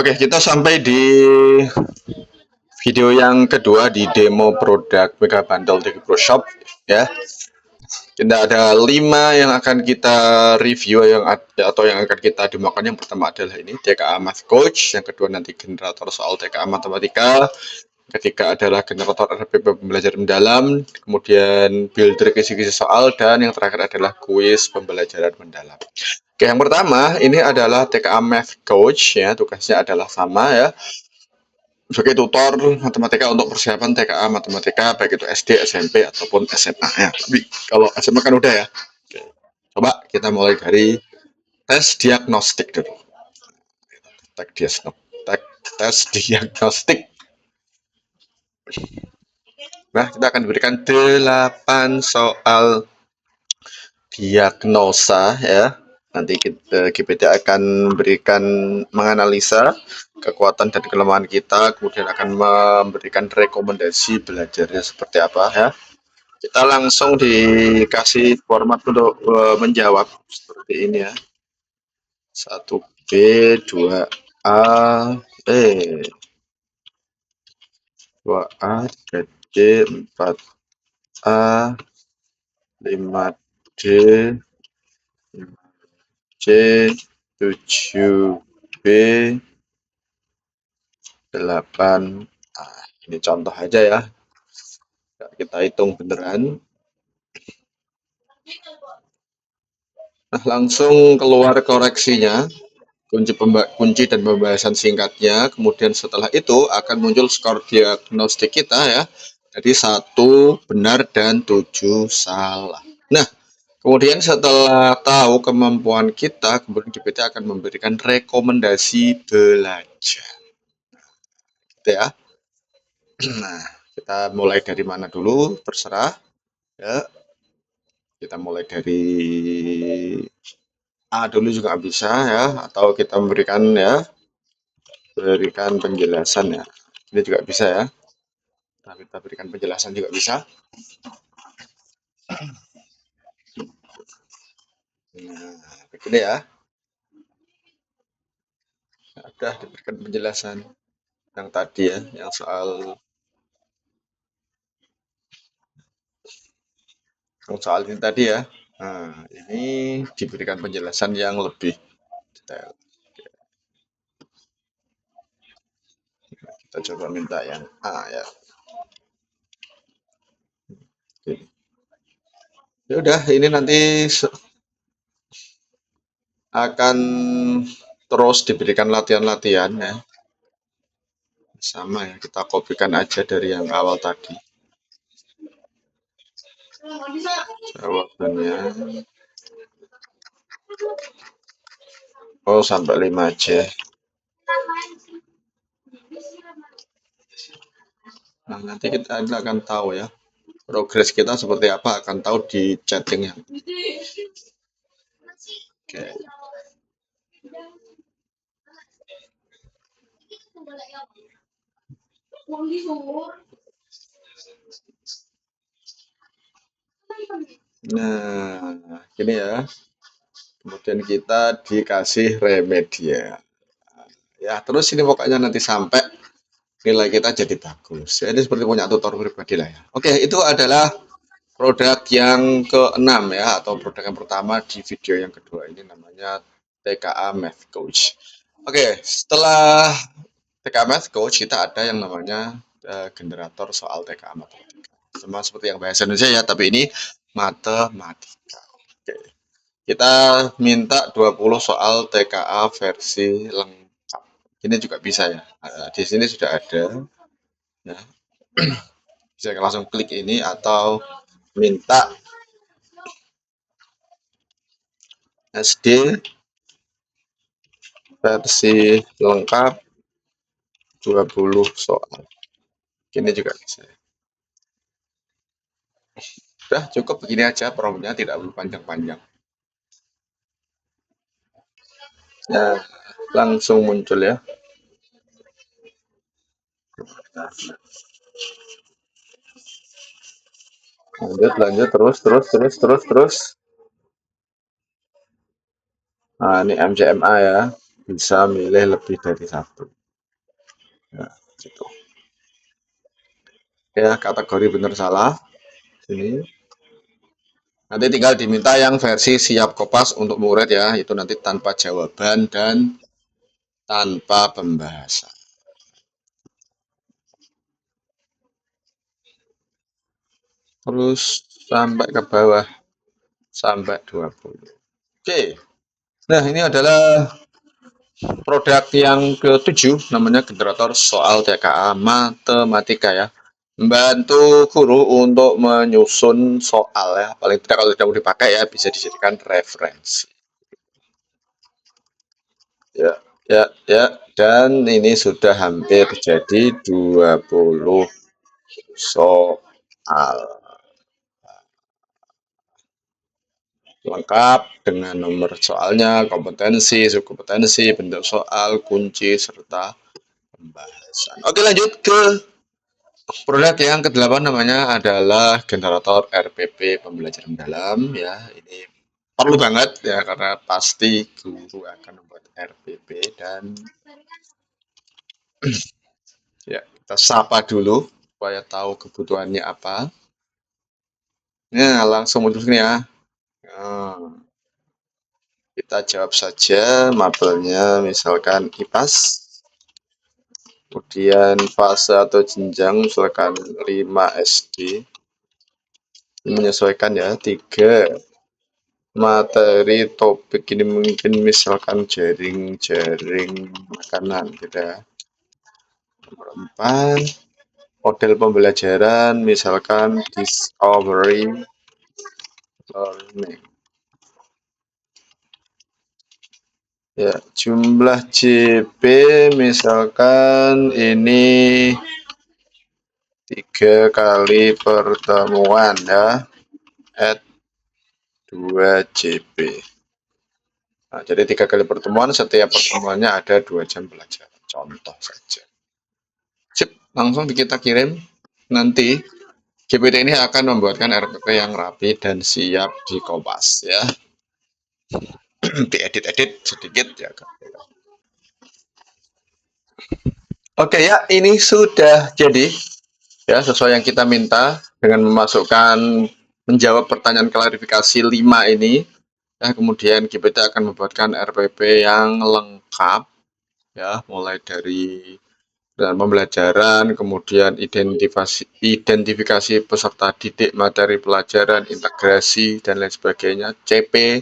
Oke, kita sampai di video yang kedua di demo produk Mega Bundle di Pro Shop ya. Kita ada 5 yang akan kita review atau yang akan kita demokan. Yang pertama adalah ini TKA Math Coach, yang kedua nanti generator soal TKA Matematika, ketiga adalah generator RPP pembelajaran mendalam, kemudian builder kisi-kisi soal, dan yang terakhir adalah kuis pembelajaran mendalam. Oke, yang pertama ini adalah TKA Math Coach ya, tugasnya adalah sama ya, sebagai tutor matematika untuk persiapan TKA matematika baik itu SD, SMP ataupun SMA ya. Tapi kalau SMA kan udah ya. Oke. Coba kita mulai dari tes diagnostik dulu. Tes diagnostik. Nah, kita akan berikan 8 soal diagnosa ya. Nanti GPT akan menganalisa kekuatan dan kelemahan kita, kemudian akan memberikan rekomendasi belajarnya seperti apa ya. Kita langsung dikasih format untuk menjawab seperti ini ya. 1B, 2A, 2A, 3D, 4A, 5D, 5C, 7B, 8. Ini contoh aja ya. Kita hitung beneran. Nah, langsung keluar koreksinya, kunci dan pembahasan singkatnya. Kemudian setelah itu akan muncul skor diagnostik kita ya. Jadi 1 benar dan 7 salah. Nah, kemudian setelah tahu kemampuan kita, kemudian GPT akan memberikan rekomendasi belajar. Gitu ya. Nah, kita mulai dari mana dulu? Terserah. Ya. Kita mulai dari A dulu juga bisa ya, atau kita berikan penjelasan ya. Ini juga bisa ya. Kita berikan penjelasan juga bisa. Nah, begini ya. Sudah diberikan penjelasan yang tadi ya, yang soal ini tadi ya. Nah, ini diberikan penjelasan yang lebih detail. Kita coba minta yang A ya. Ya udah, ini nanti akan terus diberikan latihan-latihan ya. Sama ya, kita kopikan aja dari yang awal tadi. Jawabannya sampai 5 aja. Nah, nanti kita akan tahu ya, progres kita seperti apa, akan tahu di chattingnya. Oke. Nah, gini ya. Kemudian kita dikasih remedial. Ya, terus ini pokoknya nanti sampai nilai kita jadi bagus. Jadi seperti punya tutor pribadi lah ya. Oke, itu adalah produk yang ke-6 ya, atau produk yang pertama di video yang kedua ini, namanya TKA Math Coach. Oke, setelah TKA Math Coach kita ada yang namanya generator soal TKA Matematika. Sama seperti yang bahasa Indonesia ya, tapi ini matematika. Oke. Kita minta 20 soal TKA versi lengkap. Ini juga bisa ya. Di sini sudah ada. Ya. Bisa langsung klik ini atau minta SD versi lengkap 20 soal. Ini juga bisa. Sudah cukup begini aja promnya, tidak perlu panjang-panjang. Nah, langsung muncul ya. Lanjut terus. Nah, ini MCMA ya. bisa milih lebih dari satu. Ya, gitu. Ya, kategori benar salah. Sini. Nanti tinggal diminta yang versi siap kopas untuk murid ya, itu nanti tanpa jawaban dan tanpa pembahasan. Terus sampai ke bawah sampai 20. Oke. Nah, ini adalah produk yang ke-7 namanya generator soal TKA matematika ya. Membantu guru untuk menyusun soal ya. Paling tidak kalau tidak mau dipakai ya bisa dijadikan referensi. Ya, ya, ya. Dan ini sudah hampir jadi 20 soal. Lengkap dengan nomor soalnya, kompetensi, subkompetensi, bentuk soal, kunci, serta pembahasan. Oke, lanjut ke produk yang ke-8 namanya adalah generator RPP pembelajaran dalam ya. Ini perlu banget ya karena pasti guru akan membuat RPP dan ya kita sapa dulu supaya tahu kebutuhannya apa. Nah, langsung muncul sini ya. Nah, kita jawab saja mapelnya misalkan IPAS. Kemudian fase atau jenjang misalkan 5 SD. Ini menyesuaikan ya. 3 materi topik ini mungkin misalkan jaring-jaring makanan gitu ya. Nomor 4 model pembelajaran misalkan discovery learning. Ya, jumlah JP misalkan ini 3 kali pertemuan ya, at 2 JP. Nah, jadi 3 kali pertemuan, setiap pertemuannya ada 2 jam pelajaran. Contoh saja. Sip, langsung kita kirim. Nanti GPT ini akan membuatkan RPP yang rapi dan siap di Kompas ya. Diedit-edit sedikit ya. Oke ya, ini sudah jadi ya sesuai yang kita minta dengan memasukkan menjawab pertanyaan klarifikasi 5 ini. Ya, kemudian GPT akan membuatkan RPP yang lengkap ya, mulai dari dan pembelajaran, kemudian identifikasi peserta didik, materi pelajaran, integrasi, dan lain sebagainya, CP,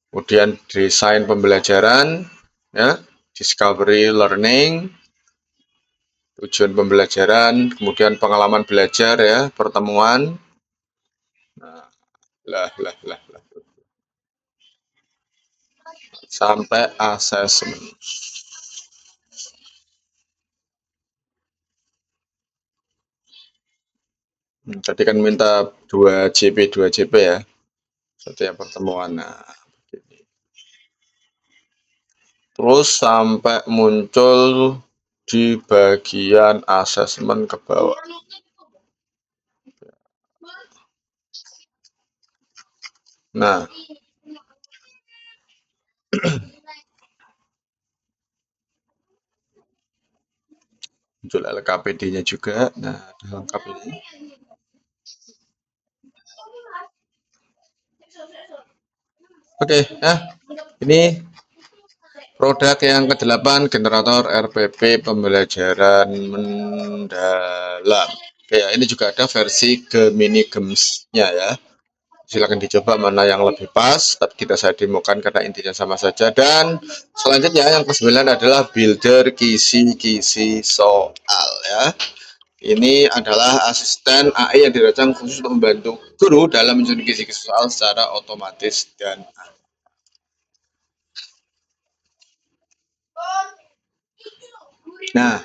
kemudian desain pembelajaran, ya, discovery learning, tujuan pembelajaran, kemudian pengalaman belajar, ya, pertemuan, sampai assessment. Tadi kan minta 2 JP ya, setiap pertemuan. Nah, terus sampai muncul di bagian asesmen ke bawah. Nah, muncul LKPD-nya juga. Nah, lengkap ini. Oke, ya. Ini produk yang ke-8 generator RPP pembelajaran mendalam. Oke, ya, ini juga ada versi Gemini Gems-nya ya. Silakan dicoba mana yang lebih pas, tapi tidak saya demokan karena intinya sama saja. Dan selanjutnya yang ke-9 adalah builder kisi-kisi soal ya. Ini adalah asisten AI yang dirancang khusus untuk membantu guru dalam menyusun kisi-kisi soal secara otomatis dan nah,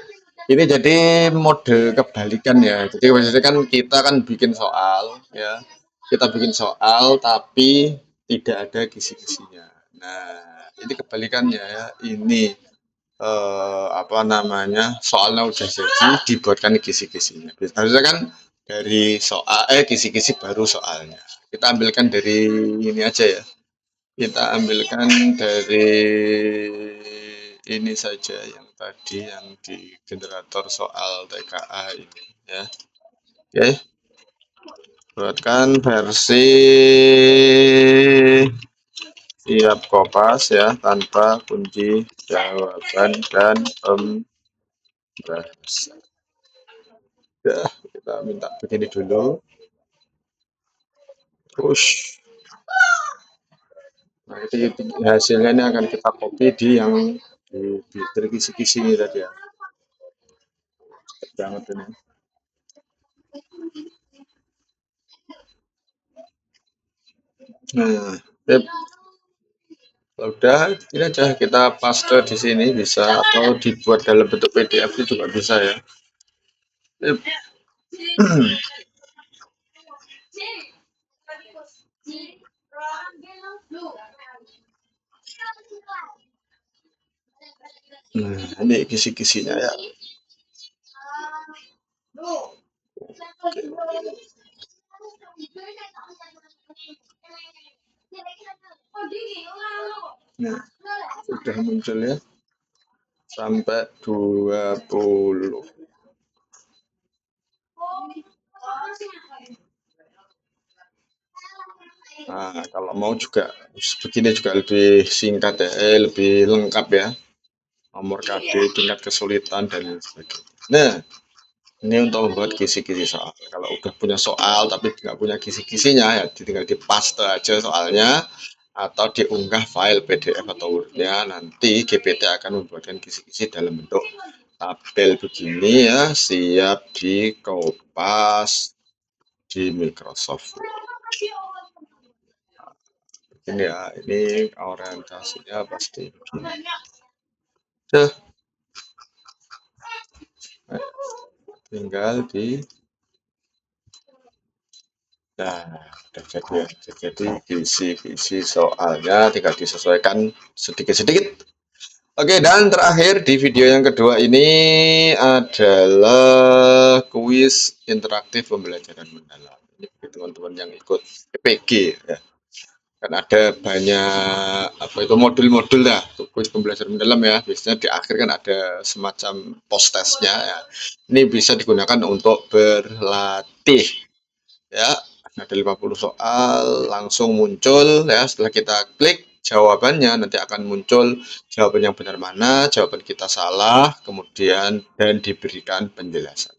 ini jadi mode kebalikan ya. Jadi biasanya kan kita kan bikin soal ya. Kita bikin soal tapi tidak ada kisi-kisinya. Nah, ini kebalikannya ya. Ini apa namanya? Soalnya udah jadi dibuatkan kisi-kisinya. Biasanya kan dari soal kisi-kisi baru soalnya. Kita ambilkan dari ini aja ya. Kita ambilkan dari ini saja yang tadi yang di generator soal TKA ini ya. Oke, buatkan versi siap kopas ya tanpa kunci jawaban dan pembahasan. Ya, kita minta begini dulu. Push. Nah, itu hasilnya ini akan kita copy di yang di terkisi-kisi ini tadi ya. Cepet banget ini. Nah, kalau udah ini aja kita paste di sini bisa atau dibuat dalam bentuk PDF itu juga bisa ya. Nah, ini kisi-kisinya ya. Nah, sudah muncul ya sampai 20. Nah, kalau mau juga begini juga lebih singkat ya, lebih lengkap ya. Nomor KD, tingkat kesulitan dan sebagainya. Nah, ini untuk membuat kisi-kisi soal. Kalau udah punya soal tapi nggak punya kisi-kisinya ya tinggal di paste aja soalnya atau diunggah file PDF atau Word-nya. Nanti GPT akan membuatkan kisi-kisi dalam bentuk tabel begini ya, siap dikopas di Microsoft Word. Ini ya, ini orientasinya pasti begini. Tinggal di nah, udah jadi ya. Jadi kisi-kisi soalnya tinggal disesuaikan sedikit-sedikit. Oke, dan terakhir di video yang kedua ini adalah kuis interaktif pembelajaran mendalam. Ini bagi teman-teman yang ikut PPG ya. Kan ada banyak apa itu modul-modul lah untuk kuis pembelajaran mendalam ya. Biasanya di akhir kan ada semacam post testnya ya. Ini bisa digunakan untuk berlatih ya. Ada 50 soal langsung muncul ya, setelah kita klik jawabannya nanti akan muncul jawaban yang benar mana, jawaban kita salah, kemudian dan diberikan penjelasan.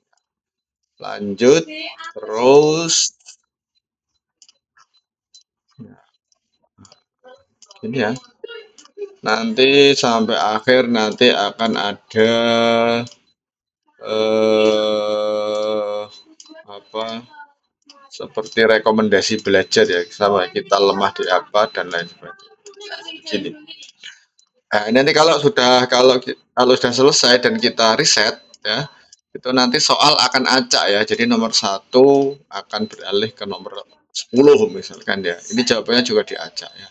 Lanjut terus ini ya. Nanti sampai akhir nanti akan ada apa seperti rekomendasi belajar ya, sama kita lemah di apa dan lain sebagainya. Gini. Nah, nanti kalau sudah selesai dan kita riset ya, itu nanti soal akan acak ya. Jadi nomor 1 akan beralih ke nomor 10 misalkan ya. Ini jawabannya juga diacak ya.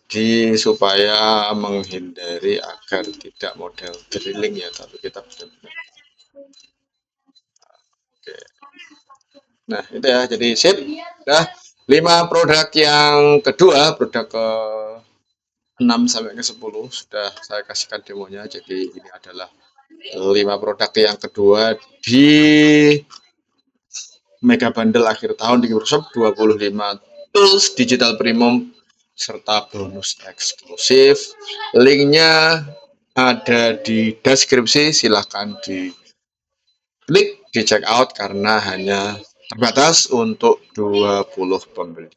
Jadi supaya menghindari agar tidak model drilling ya, tapi kita benar-benar. Oke. Nah, itu ya. Jadi sip. Nah, 5 produk yang kedua, produk ke 6 sampai ke 10 sudah saya kasihkan demonya. Jadi ini adalah 5 produk yang kedua di Mega Bundle akhir tahun di Microsoft, 25 tools digital premium serta bonus eksklusif. Linknya ada di deskripsi, silahkan di klik, di check out karena hanya terbatas untuk 20 pembeli.